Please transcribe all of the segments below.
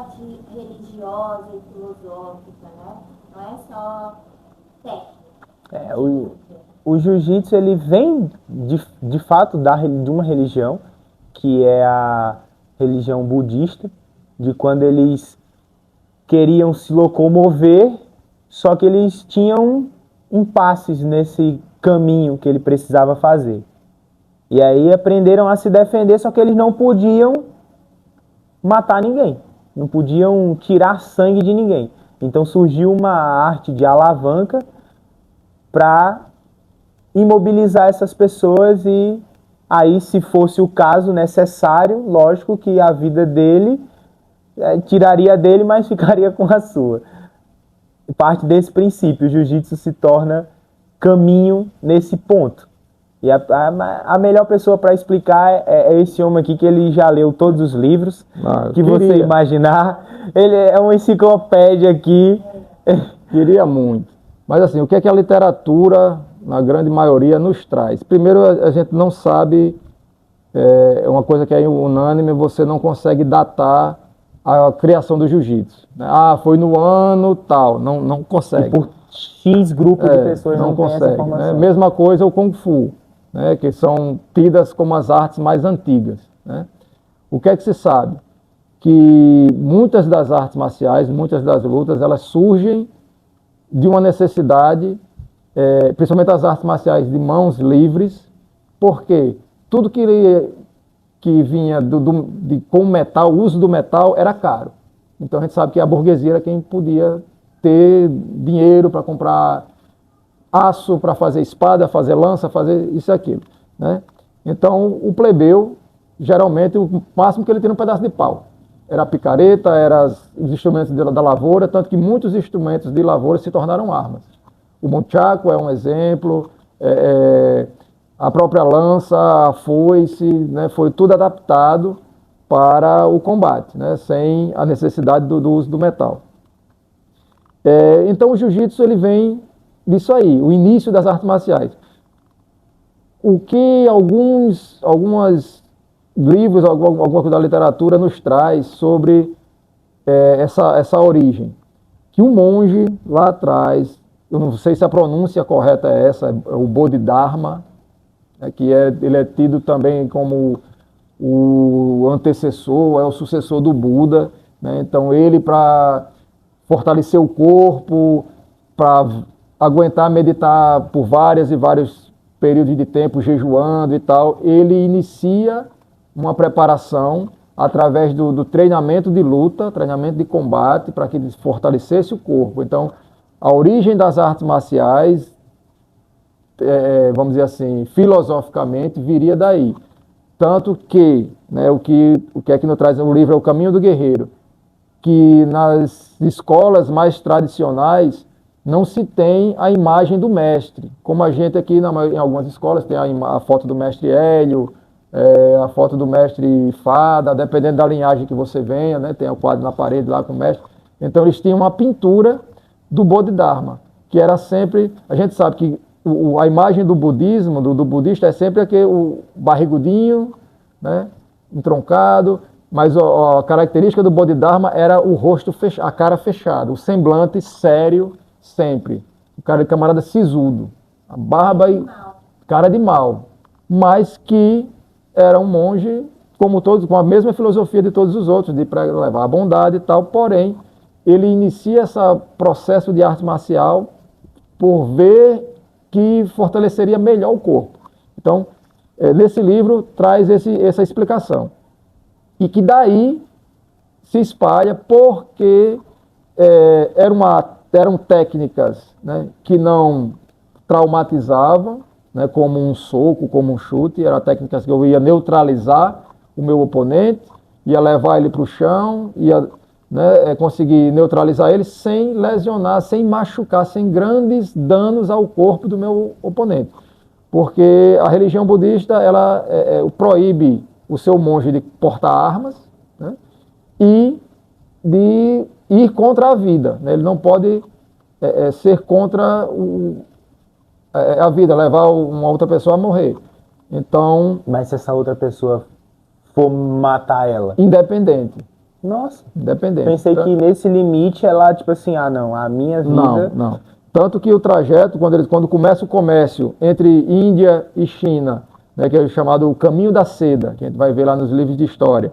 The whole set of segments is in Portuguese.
parte religiosa e filosófica, né? Não é só técnica. O jiu-jitsu ele vem de fato de uma religião, que é a religião budista, de quando eles queriam se locomover, só que eles tinham impasses nesse caminho que ele precisava fazer. E aí aprenderam a se defender, só que eles não podiam matar ninguém, não podiam tirar sangue de ninguém. Então surgiu uma arte de alavanca para imobilizar essas pessoas e aí, se fosse o caso necessário, lógico que a vida dele tiraria dele, mas ficaria com a sua. Parte desse princípio, o jiu-jitsu se torna caminho nesse ponto. E a melhor pessoa para explicar é esse homem aqui, que ele já leu todos os livros que você imaginar. Ele é uma enciclopédia aqui. Queria muito. Mas assim, o que é que a literatura, na grande maioria, nos traz? Primeiro, a gente não sabe, é uma coisa que é unânime, você não consegue datar a criação do jiu-jitsu. Ah, foi no ano tal, não consegue. E por X grupo de pessoas não consegue, essa informação. Né? Mesma coisa o Kung Fu, né? Que são tidas como as artes mais antigas. Né? O que é que se sabe? Que muitas das artes marciais, muitas das lutas, elas surgem de uma necessidade, principalmente as artes marciais de mãos livres, porque tudo que vinha com metal, o uso do metal era caro. Então a gente sabe que a burguesia era quem podia ter dinheiro para comprar aço, para fazer espada, fazer lança, fazer isso e aquilo. Né? Então o plebeu, geralmente, o máximo que ele tinha um pedaço de pau. Era a picareta, eram os instrumentos da lavoura, tanto que muitos instrumentos de lavoura se tornaram armas. O monchaco é um exemplo, a própria lança, a foice, né, foi tudo adaptado para o combate, né, sem a necessidade do uso do metal. Então o jiu-jitsu ele vem disso aí, o início das artes marciais. O que alguns livros, alguma coisa da literatura nos traz sobre essa origem. Que um monge lá atrás, eu não sei se a pronúncia correta é essa, é o Bodhidharma, que ele é tido também como o antecessor, é o sucessor do Buda. Né? Então ele, para fortalecer o corpo, para aguentar meditar por vários e vários períodos de tempo, jejuando e tal, ele inicia uma preparação através do treinamento de luta, treinamento de combate, para que ele fortalecesse o corpo. Então, a origem das artes marciais, vamos dizer assim, filosoficamente, viria daí. Tanto que, né, o que é que nos traz o livro é O Caminho do Guerreiro, que nas escolas mais tradicionais não se tem a imagem do mestre. Como a gente aqui, em algumas escolas, tem a foto do mestre Hélio, a foto do mestre Fada, dependendo da linhagem que você venha, né? Tem o quadro na parede lá com o mestre. Então eles tinham uma pintura do Bodhidharma, que era sempre, a gente sabe que a imagem do budismo, do budista, é sempre aquele o barrigudinho, né? Entroncado, mas a característica do Bodhidharma era o rosto fechado, a cara fechada, o semblante sério sempre. O camarada sisudo, a barba e cara de mal, mas que era um monge como todos, com a mesma filosofia de todos os outros, de levar a bondade e tal, porém, ele inicia esse processo de arte marcial por ver que fortaleceria melhor o corpo. Então, nesse livro traz essa explicação. E que daí se espalha porque eram técnicas, né, que não traumatizavam, né, como um soco, como um chute, eram técnicas que eu ia neutralizar o meu oponente, ia levar ele para o chão, ia, né, conseguir neutralizar ele sem lesionar, sem machucar, sem grandes danos ao corpo do meu oponente. Porque a religião budista ela proíbe o seu monge de portar armas, né, e de ir contra a vida. Né? Ele não pode ser contra a vida, levar uma outra pessoa a morrer. Então, mas se essa outra pessoa for matar ela? Independente. Nossa. Independente. Pensei que nesse limite é lá, tipo assim, não, a minha vida... Não. Tanto que o trajeto, quando começa o comércio entre Índia e China, né, que é o chamado Caminho da Seda, que a gente vai ver lá nos livros de história,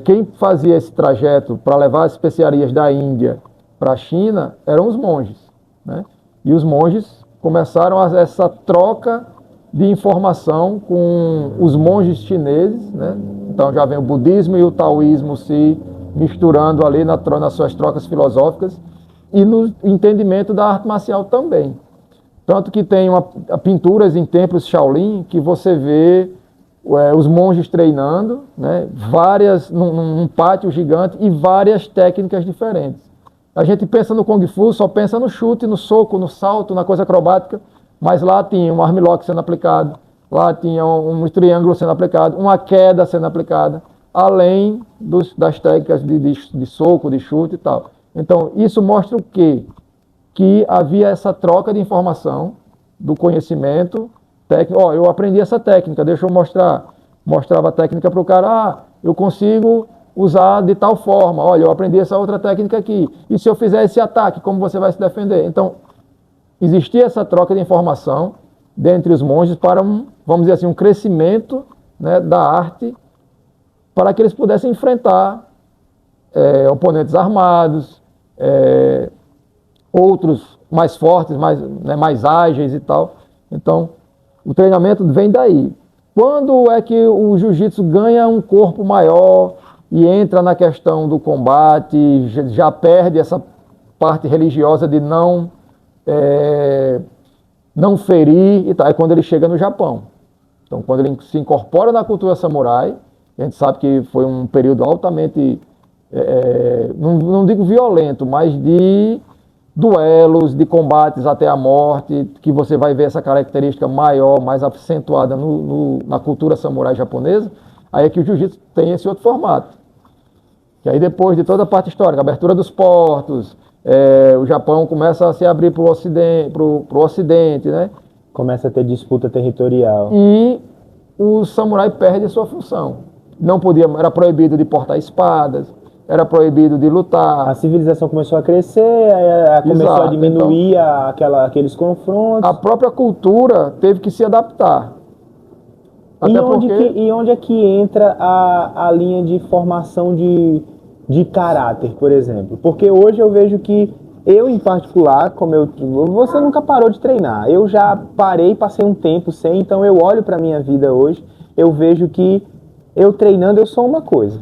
quem fazia esse trajeto para levar as especiarias da Índia para a China eram os monges, né? E os monges começaram essa troca de informação com os monges chineses, né? Então já vem o budismo e o taoísmo se misturando ali nas suas trocas filosóficas e no entendimento da arte marcial também. Tanto que tem pinturas em templos Shaolin que você vê os monges treinando, né, num pátio gigante e várias técnicas diferentes. A gente pensa no Kung Fu, só pensa no chute, no soco, no salto, na coisa acrobática, mas lá tinha um armlock sendo aplicado, lá tinha um triângulo sendo aplicado, uma queda sendo aplicada, além das técnicas de soco, de chute e tal. Então, isso mostra o quê? Que havia essa troca de informação, do conhecimento técnico. Eu aprendi essa técnica, deixa eu mostrar. Mostrava a técnica para o cara, eu consigo usar de tal forma. Olha, eu aprendi essa outra técnica aqui. E se eu fizer esse ataque, como você vai se defender? Então, existia essa troca de informação dentre os monges para vamos dizer assim, um crescimento, né, da arte para que eles pudessem enfrentar oponentes armados, outros mais fortes, mais ágeis e tal. Então, o treinamento vem daí. Quando é que o jiu-jitsu ganha um corpo maior e entra na questão do combate, já perde essa parte religiosa de não ferir e tal? É quando ele chega no Japão. Então, quando ele se incorpora na cultura samurai, a gente sabe que foi um período altamente, não digo violento, mas de duelos, de combates até a morte, que você vai ver essa característica maior, mais acentuada na cultura samurai japonesa. Aí é que o jiu-jitsu tem esse outro formato. Que aí depois de toda a parte histórica, abertura dos portos, o Japão começa a se abrir para o ocidente, né? Começa a ter disputa territorial. E o samurai perde a sua função. Não podia, era proibido de portar espadas, era proibido de lutar. A civilização começou a crescer, começou a diminuir então, aqueles confrontos. A própria cultura teve que se adaptar. E onde é que entra a linha de formação de caráter, por exemplo? Porque hoje eu vejo que eu, em particular, você nunca parou de treinar. Eu já parei, passei um tempo sem, então eu olho para a minha vida hoje, eu vejo que eu treinando eu sou uma coisa.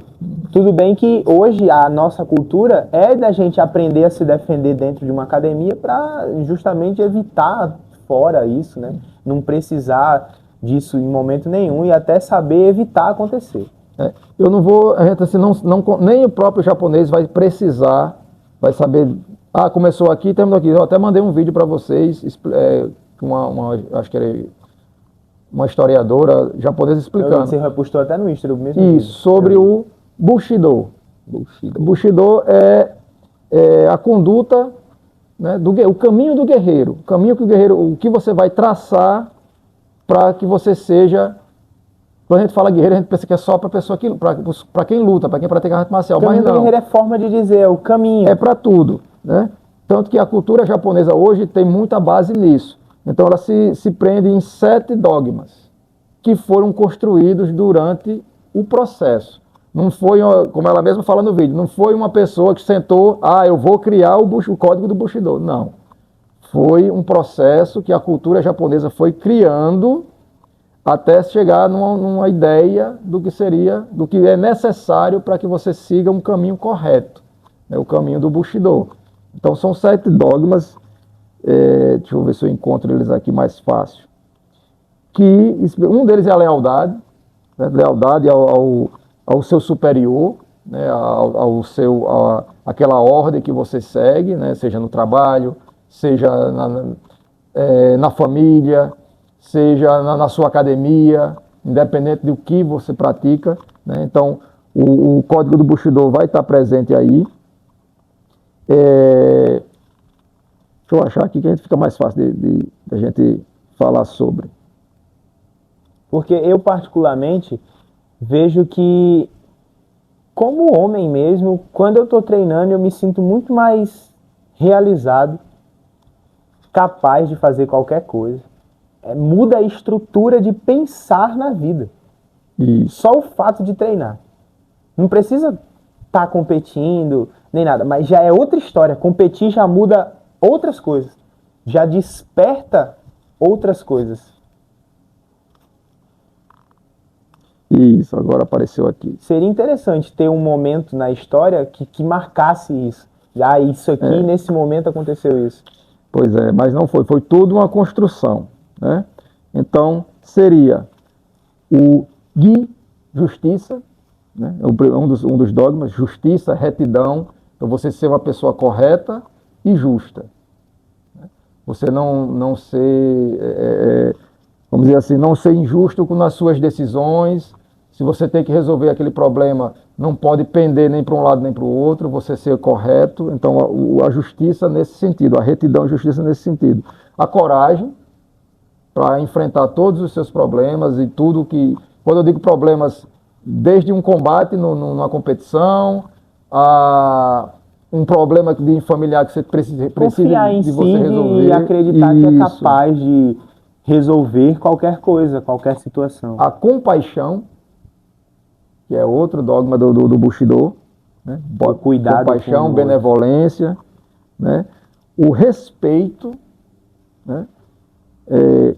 Tudo bem que hoje a nossa cultura é da gente aprender a se defender dentro de uma academia para justamente evitar fora isso, né? Não precisar disso em momento nenhum e até saber evitar acontecer. Eu não vou, a gente assim, nem o próprio japonês vai precisar, vai saber, começou aqui, terminou aqui. Eu até mandei um vídeo para vocês, acho que era uma historiadora japonesa explicando. Você repostou até no Instagram mesmo. Isso, sobre o Bushido. Bushido é a conduta, né, o caminho do guerreiro. O caminho que o que você vai traçar para que você seja... Quando a gente fala guerreiro, a gente pensa que é só para quem luta, para quem pratica arte marcial. O caminho do guerreiro é forma de dizer, o caminho. É para tudo, né? Tanto que a cultura japonesa hoje tem muita base nisso. Então ela se prende em 7 dogmas que foram construídos durante o processo. Não foi, como ela mesma fala no vídeo, não foi uma pessoa que sentou, eu vou criar o código do Bushido. Não. Foi um processo que a cultura japonesa foi criando até chegar numa ideia do que é necessário para que você siga um caminho correto, né, o caminho do Bushido. Então são 7 dogmas, deixa eu ver se eu encontro eles aqui mais fácil. Um deles é a lealdade, né, lealdade ao seu superior, né, aquela ordem que você segue, né, seja no trabalho, seja na família, seja na sua academia, independente do que você pratica, né? Então, o código do Bushido vai estar presente aí. Deixa eu achar aqui que a gente fica mais fácil de a gente falar sobre. Porque eu, particularmente, vejo que como homem mesmo, quando eu tô treinando, eu me sinto muito mais realizado, capaz de fazer qualquer coisa. Muda a estrutura de pensar na vida. Só o fato de treinar. Não precisa estar competindo, nem nada, mas já é outra história. Competir já muda outras coisas. Já desperta outras coisas. Isso, agora apareceu aqui. Seria interessante ter um momento na história que marcasse isso. Isso aqui, nesse momento aconteceu isso. Pois é, mas não foi. Foi tudo uma construção, né? Então, seria o Gui, justiça, né? Um dos dogmas, justiça, retidão. Então, você ser uma pessoa correta e justa. Você não ser, vamos dizer assim, não ser injusto nas suas decisões. Se você tem que resolver aquele problema, não pode pender nem para um lado nem para o outro, você ser correto. Então, a justiça nesse sentido, a retidão e justiça nesse sentido. A coragem para enfrentar todos os seus problemas e tudo que... Quando eu digo problemas, desde um combate numa competição, a um problema de familiar que você precisa Confiar em de si você resolver. E acreditar que é capaz de resolver qualquer coisa, qualquer situação. A compaixão, que é outro dogma do Bushido, né? O cuidado, compaixão, benevolência, né? O respeito, né?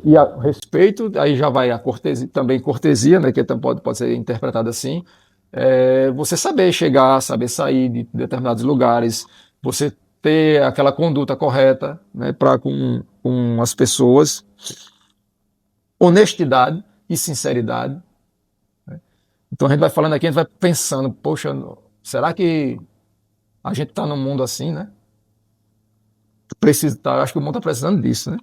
E o respeito, aí já vai a cortesia, também cortesia, né? Que pode ser interpretado assim. Você saber chegar, saber sair de determinados lugares, você ter aquela conduta correta, né? Para com as pessoas, honestidade e sinceridade. Então a gente vai falando aqui, a gente vai pensando, poxa, será que a gente está num mundo assim, né? Acho que o mundo está precisando disso, né?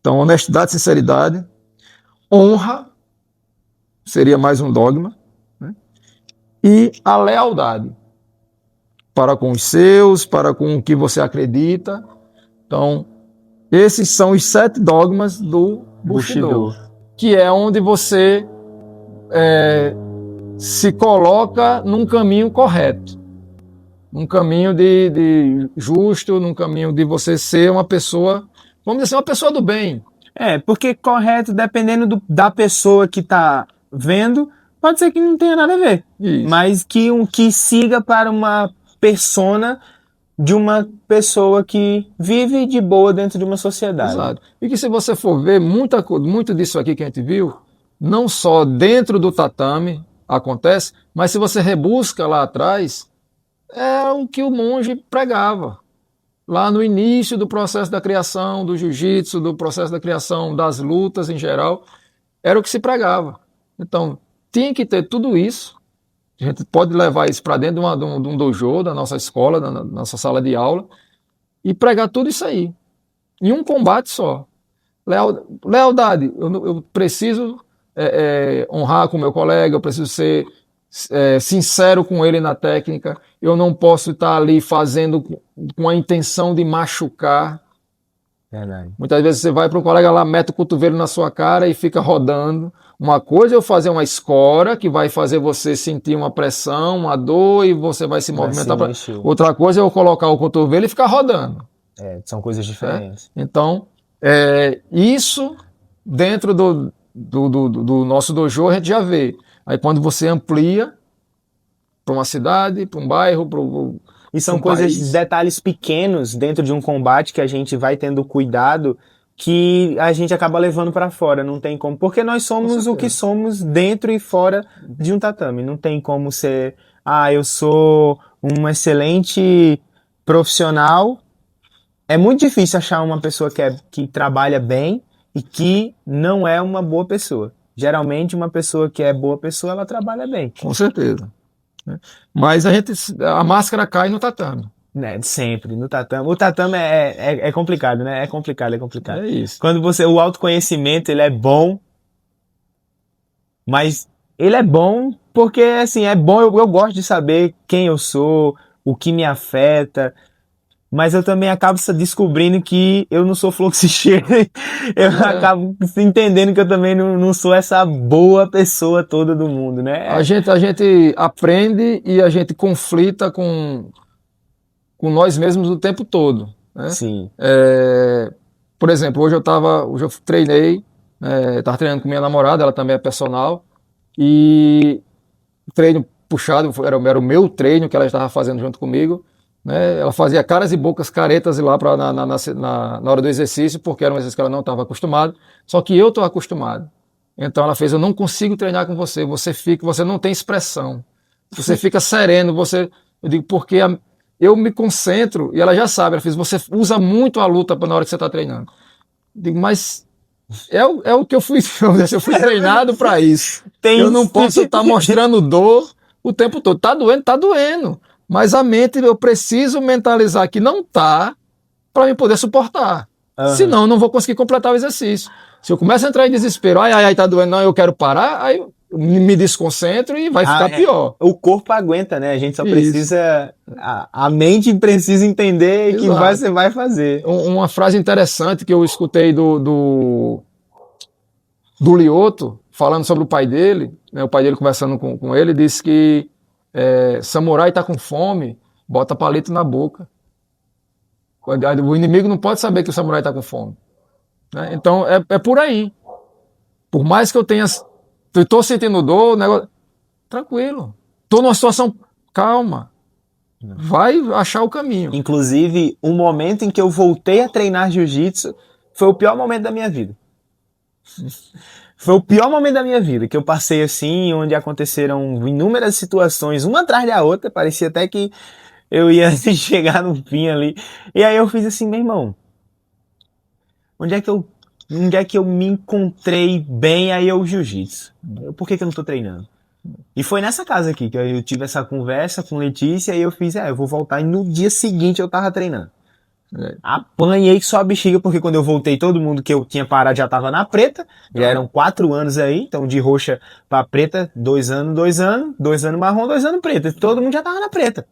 Então, honestidade, sinceridade, honra, seria mais um dogma, né? E a lealdade para com os seus, para com o que você acredita. Então, esses são os 7 dogmas do Bushido, que é onde você se coloca num caminho correto, num caminho de justo, num caminho de você ser uma pessoa, vamos dizer assim, uma pessoa do bem. Porque correto, dependendo da pessoa que está vendo, pode ser que não tenha nada a ver. Isso. Mas que siga para uma persona de uma pessoa que vive de boa dentro de uma sociedade. Exato. E que se você for ver, muito disso aqui que a gente viu, não só dentro do tatame acontece, mas se você rebusca lá atrás, é o que o monge pregava. Lá no início do processo da criação do jiu-jitsu, do processo da criação das lutas em geral, era o que se pregava. Então, tinha que ter tudo isso. A gente pode levar isso para dentro de um dojo, da nossa escola, da nossa sala de aula, e pregar tudo isso aí, em um combate só. Lealdade, eu preciso honrar com o meu colega, eu preciso ser sincero com ele na técnica, eu não posso estar ali fazendo com a intenção de machucar. Verdade. Muitas vezes você vai para um colega lá, mete o cotovelo na sua cara e fica rodando. Uma coisa é eu fazer uma escora que vai fazer você sentir uma pressão, uma dor e você vai se movimentar. Outra coisa é eu colocar o cotovelo e ficar rodando. São coisas diferentes. Então, isso dentro do nosso dojo a gente já vê. Aí quando você amplia para uma cidade, para um bairro, e são coisas, detalhes pequenos dentro de um combate que a gente vai tendo cuidado, que a gente acaba levando para fora, não tem como, porque nós somos o que somos dentro e fora de um tatame, não tem como ser, eu sou um excelente profissional. É muito difícil achar uma pessoa que trabalha bem e que não é uma boa pessoa. Geralmente uma pessoa que é boa pessoa, ela trabalha bem. Com certeza. Mas a máscara cai no tatame. Sempre, no tatame. O tatame é complicado, né? É complicado. É isso. Quando o autoconhecimento, ele é bom, mas ele é bom porque, assim, é bom, eu gosto de saber quem eu sou, o que me afeta, mas eu também acabo descobrindo que eu não sou flor que se cheira. Eu acabo entendendo que eu também não sou essa boa pessoa toda do mundo, né? A gente aprende e a gente conflita com nós mesmos o tempo todo, né? Sim. Por exemplo, hoje eu treinei, estava treinando com minha namorada, ela também é personal, e treino puxado, era o meu treino que ela estava fazendo junto comigo, né? Ela fazia caras e bocas caretas lá na hora do exercício, porque era um exercício que ela não estava acostumada, só que eu estou acostumado. Então ela fez, eu não consigo treinar com você, você não tem expressão, você fica sereno, eu digo, porque eu me concentro, e ela já sabe, ela fez, você usa muito a luta na hora que você está treinando. Eu digo, mas é o que eu fui treinado para isso. Eu não posso estar mostrando dor o tempo todo. Tá doendo. Mas a mente, eu preciso mentalizar que não tá para eu poder suportar. Senão eu não vou conseguir completar o exercício. Se eu começo a entrar em desespero, ai, tá doendo, não, eu quero parar, aí eu me desconcentro e vai ficar pior. O corpo aguenta, né? A gente só precisa... A mente precisa entender que você vai fazer. Uma frase interessante que eu escutei do Lioto, falando sobre o pai dele, né, o pai dele conversando com ele, disse que samurai está com fome, bota palito na boca. O inimigo não pode saber que o samurai está com fome. Né? Então é por aí. Por mais que eu estou sentindo dor, negócio, tranquilo. Estou numa situação calma. Vai achar o caminho. Inclusive, o momento em que eu voltei a treinar jiu-jitsu foi o pior momento da minha vida. Foi o pior momento da minha vida, que eu passei assim, onde aconteceram inúmeras situações, uma atrás da outra, parecia até que eu ia chegar no fim ali. E aí eu fiz assim, meu irmão, onde é que eu me encontrei bem aí o jiu-jitsu? Por que eu não tô treinando? E foi nessa casa aqui que eu tive essa conversa com Letícia e eu fiz, eu vou voltar, e no dia seguinte eu tava treinando. Apanhei que só a bexiga, porque quando eu voltei, todo mundo que eu tinha parado já tava na preta, já eram 4 anos aí, então de roxa pra preta, 2 anos, 2 anos marrom, 2 anos preta, todo mundo já tava na preta.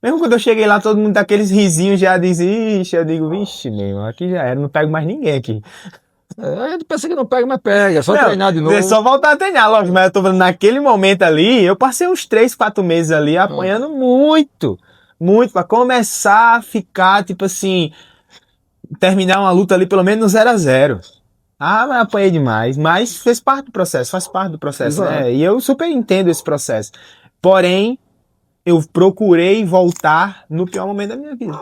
Mesmo quando eu cheguei lá, todo mundo daqueles risinhos já diz, ixi, eu digo, vixe, meu irmão, aqui já era, não pego mais ninguém aqui. A gente pensa que não pega, mas pega, é só treinar de novo. É só voltar a treinar, lógico, mas eu tô falando, naquele momento ali, eu passei uns 3, 4 meses ali apanhando muito pra começar a ficar, tipo assim, terminar uma luta ali pelo menos no 0-0. Mas apanhei demais, mas faz parte do processo, né? E eu super entendo esse processo. Porém, eu procurei voltar no pior momento da minha vida.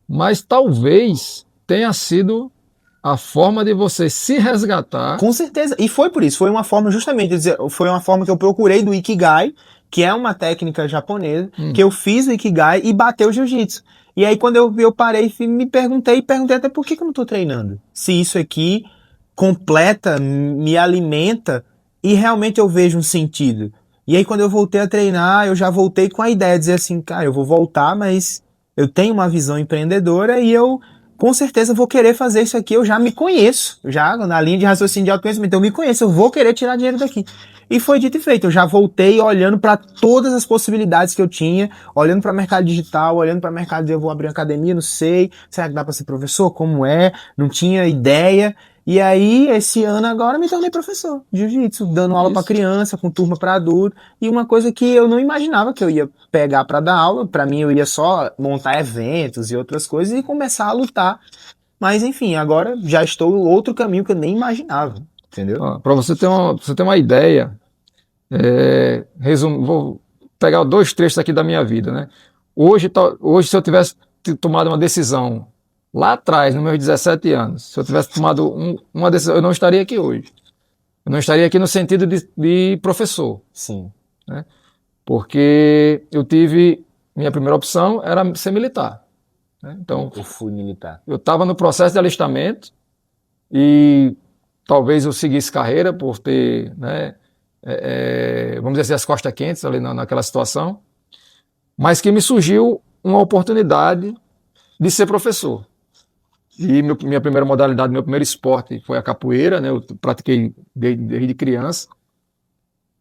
Mas talvez tenha sido a forma de você se resgatar. Com certeza, e foi por isso, foi uma forma justamente, foi uma forma que eu procurei do Ikigai, que é uma técnica japonesa, que eu fiz o Ikigai e bateu o jiu-jitsu. E aí quando eu parei, me perguntei até por que eu não tô treinando. Se isso aqui completa, me alimenta e realmente eu vejo um sentido. E aí quando eu voltei a treinar, eu já voltei com a ideia de dizer assim, cara, eu vou voltar, mas eu tenho uma visão empreendedora e eu com certeza vou querer fazer isso aqui, eu já me conheço, já na linha de raciocínio de autoconhecimento, eu me conheço, eu vou querer tirar dinheiro daqui. E foi dito e feito, eu já voltei olhando para todas as possibilidades que eu tinha, olhando para mercado digital, olhando para mercado de eu vou abrir uma academia, não sei, será que dá para ser professor, como é, não tinha ideia. E aí, esse ano agora, me tornei professor de jiu-jitsu, dando aula para criança, com turma para adulto, e uma coisa que eu não imaginava que eu ia pegar para dar aula, para mim eu ia só montar eventos e outras coisas e começar a lutar. Mas enfim, agora já estou no outro caminho que eu nem imaginava, entendeu? Para você ter uma ideia, vou pegar 2 trechos aqui da minha vida, né? Hoje, se eu tivesse tomado uma decisão lá atrás, nos meus 17 anos, se eu tivesse tomado uma decisão, eu não estaria aqui hoje. Eu não estaria aqui no sentido de professor. Sim. Né? Porque minha primeira opção era ser militar. Né? Então, eu fui militar. Eu estava no processo de alistamento e talvez eu seguisse carreira por ter, né, vamos dizer assim, as costas quentes ali naquela situação, mas que me surgiu uma oportunidade de ser professor. E minha primeira modalidade, meu primeiro esporte foi a capoeira, né? Eu pratiquei desde criança.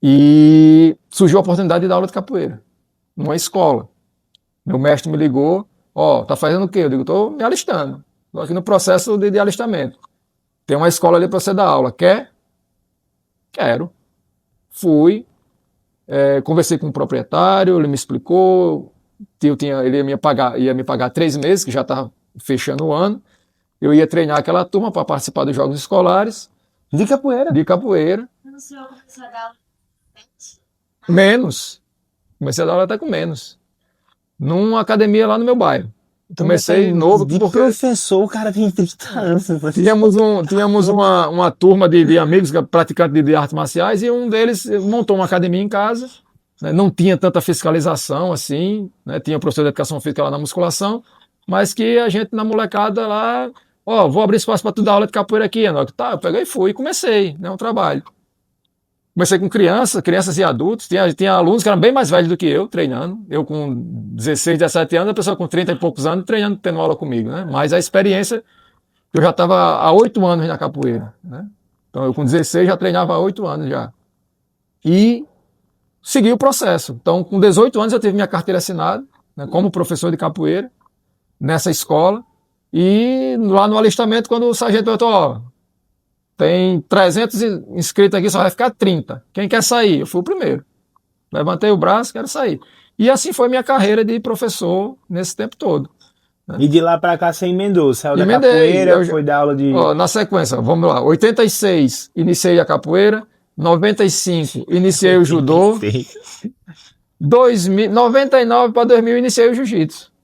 E surgiu a oportunidade de dar aula de capoeira numa escola. Meu mestre me ligou Ó, tá fazendo o quê? Eu digo, tô me alistando. Tô aqui no processo de alistamento. Tem uma escola ali para você dar aula. Quer? Quero. Fui, conversei com o proprietário, ele me explicou, ele ia me pagar 3 meses, que já estava fechando o ano. Eu ia treinar aquela turma para participar dos jogos escolares. De capoeira? De capoeira. O senhor começou a dar aula? Menos. Comecei a dar aula até com menos. Numa academia lá no meu bairro. Comecei novo. De porque professor, o cara tem 30 anos. tínhamos uma turma de amigos praticantes de artes marciais e um deles montou uma academia em casa. Né? Não tinha tanta fiscalização assim, né? Tinha professor de educação física lá na musculação, mas que a gente na molecada lá, ó, vou abrir espaço para tu dar aula de capoeira aqui, Enoque. Tá, eu peguei e fui, comecei, né, um trabalho. Comecei com crianças e adultos, tinha alunos que eram bem mais velhos do que eu, treinando. Eu com 16, 17 anos, a pessoa com 30 e poucos anos treinando, tendo aula comigo, né? Mas a experiência, eu já estava há 8 anos na capoeira, né? Então eu com 16 já treinava há 8 anos já. E segui o processo. Então com 18 anos eu tive minha carteira assinada, né, como professor de capoeira, nessa escola. E lá no alistamento, quando o sargento perguntou, ó, tem 300 inscritos aqui, só vai ficar 30. Quem quer sair? Eu fui o primeiro. Levantei o braço, quero sair. E assim foi minha carreira de professor nesse tempo todo. Né? E de lá pra cá você emendou? Saiu da Emendei, capoeira, foi dar aula de... Ó, na sequência, vamos lá. 86, iniciei a capoeira. 95, iniciei o judô. 99 para 2000, iniciei o jiu-jitsu.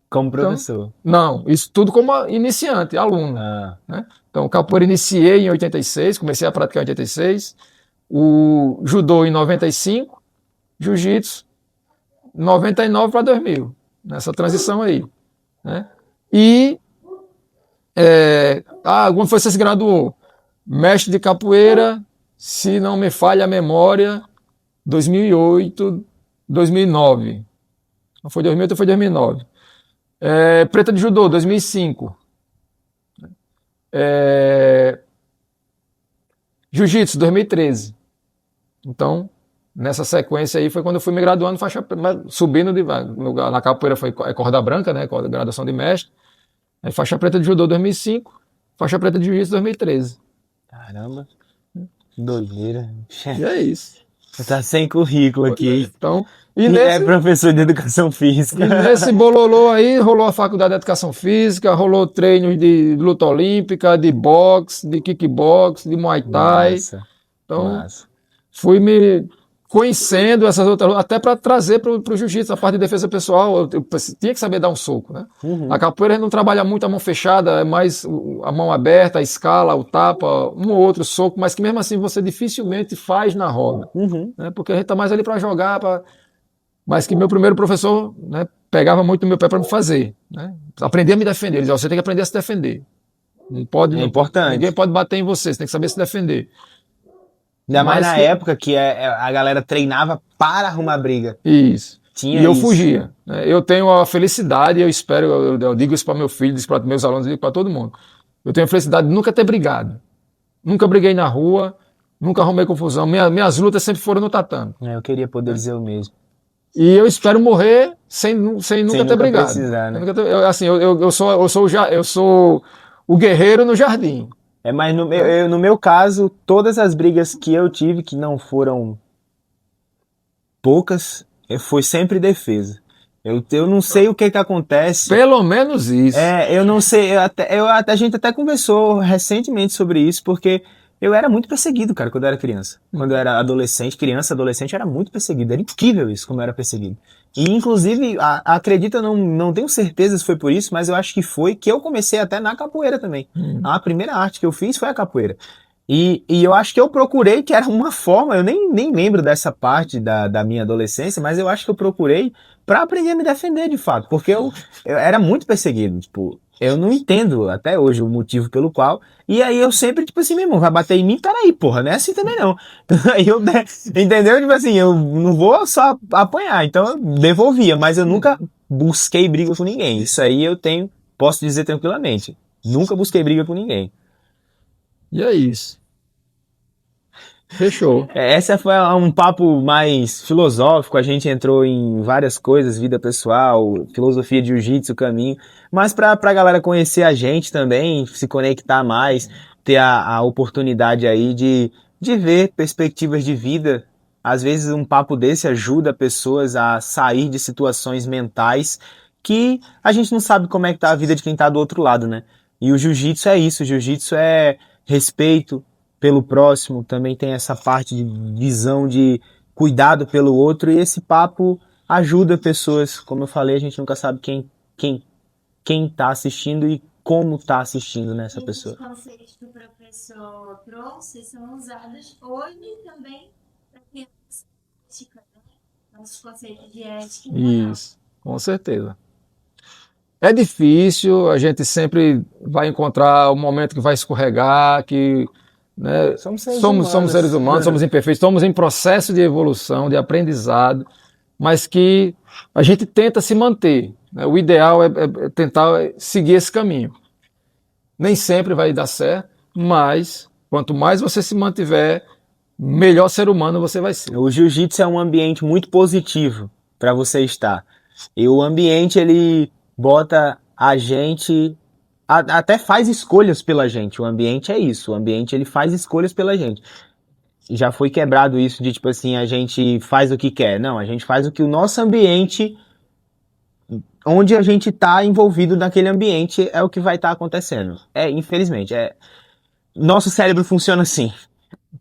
Como professor? Então, não, isso tudo como iniciante, aluno. Ah. Né? Então, capoeira iniciei em 86, comecei a praticar em 86, o judô em 95, jiu-jitsu 99 para 2000, nessa transição aí. Né? E, quando foi que você se graduou? Mestre de capoeira, se não me falha a memória, 2008, 2009. Não foi 2008, foi 2009. Preta de judô, 2005. Jiu-jitsu, 2013. Então, nessa sequência aí foi quando eu fui me graduando, subindo na capoeira foi corda branca, né, graduação de mestre. Aí faixa preta de judô 2005, faixa preta de jiu-jitsu 2013. Caramba, que doideira. E é isso. Tá sem currículo aqui. Então, é professor de educação física. E nesse bololô aí, rolou a faculdade de educação física, rolou treinos de luta olímpica, de boxe, de kickbox, de muay thai. Massa, então, massa. Fui me conhecendo essas outras, até para trazer para o jiu-jitsu, a parte de defesa pessoal, eu tinha que saber dar um soco, né? Uhum. A capoeira a gente não trabalha muito a mão fechada, é mais a mão aberta, a escala, o tapa, um ou outro soco, mas que mesmo assim você dificilmente faz na roda, né? Porque a gente tá mais ali para jogar, mas que meu primeiro professor, né, pegava muito no meu pé para me fazer, né? Aprender a me defender, ele dizia, você tem que aprender a se defender. Não pode, importante. Ninguém pode bater em você, você tem que saber se defender. Ainda mais na época que a galera treinava para arrumar briga. Isso. Tinha e eu isso. fugia. Eu tenho a felicidade, eu espero, eu digo isso para meu filho, digo para meus alunos, digo para todo mundo. Eu tenho a felicidade de nunca ter brigado. Nunca briguei na rua, nunca arrumei confusão. Minhas lutas sempre foram no tatame. Eu queria poder dizer o mesmo. E eu espero morrer sem nunca ter brigado. Precisar, né? Eu sou o guerreiro no jardim. Mas no meu caso, todas as brigas que eu tive, que não foram poucas, foi sempre defesa. Eu não sei o que acontece. Pelo menos isso. Eu não sei. A gente até conversou recentemente sobre isso, porque eu era muito perseguido, cara, quando eu era criança. Quando eu era adolescente, eu era muito perseguido. Era incrível isso, como eu era perseguido. E, inclusive, acredito, eu não tenho certeza se foi por isso, mas eu acho que foi que eu comecei até na capoeira também. A primeira arte que eu fiz foi a capoeira. E eu acho que eu procurei, que era uma forma, eu nem lembro dessa parte da minha adolescência, mas eu acho que eu procurei pra aprender a me defender, de fato. Porque eu era muito perseguido, tipo... Eu não entendo até hoje o motivo pelo qual. E aí eu sempre, tipo assim, meu irmão, vai bater em mim? Peraí, porra, não é assim também não. Aí eu, entendeu? Tipo assim, eu não vou só apanhar. Então eu devolvia, mas eu nunca busquei briga com ninguém. Isso aí posso dizer tranquilamente. Nunca busquei briga com ninguém. E é isso. Fechou. Essa foi um papo mais filosófico, a gente entrou em várias coisas, vida pessoal, filosofia de jiu-jitsu, caminho, mas pra galera conhecer a gente também, se conectar mais, ter a oportunidade aí de ver perspectivas de vida. Às vezes um papo desse ajuda pessoas a sair de situações mentais que a gente não sabe como é que tá a vida de quem tá do outro lado, né? E o jiu-jitsu é isso, o jiu-jitsu é respeito pelo próximo, também tem essa parte de visão de cuidado pelo outro, e esse papo ajuda pessoas, como eu falei, a gente nunca sabe quem tá assistindo e como tá assistindo nessa pessoa. Os conceitos que o professor trouxe são usados hoje também para criança, né? Os conceitos de ética. Isso, com certeza. É difícil, a gente sempre vai encontrar o momento que vai escorregar, que né, Somos seres somos seres humanos, somos imperfeitos, estamos em processo de evolução, de aprendizado, mas que a gente tenta se manter. Né? O ideal é tentar seguir esse caminho. Nem sempre vai dar certo, mas quanto mais você se mantiver, melhor ser humano você vai ser. O jiu-jitsu é um ambiente muito positivo para você estar. E o ambiente, ele bota a gente, até faz escolhas pela gente. O ambiente é isso, o ambiente ele faz escolhas pela gente. Já foi quebrado isso de tipo assim, a gente faz o que quer. Não, a gente faz o que o nosso ambiente, onde a gente tá envolvido naquele ambiente, é o que vai estar acontecendo. Infelizmente, nosso cérebro funciona assim.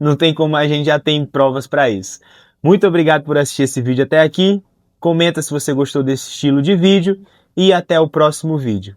Não tem como, a gente já tem provas para isso. Muito obrigado por assistir esse vídeo até aqui. Comenta se você gostou desse estilo de vídeo e até o próximo vídeo.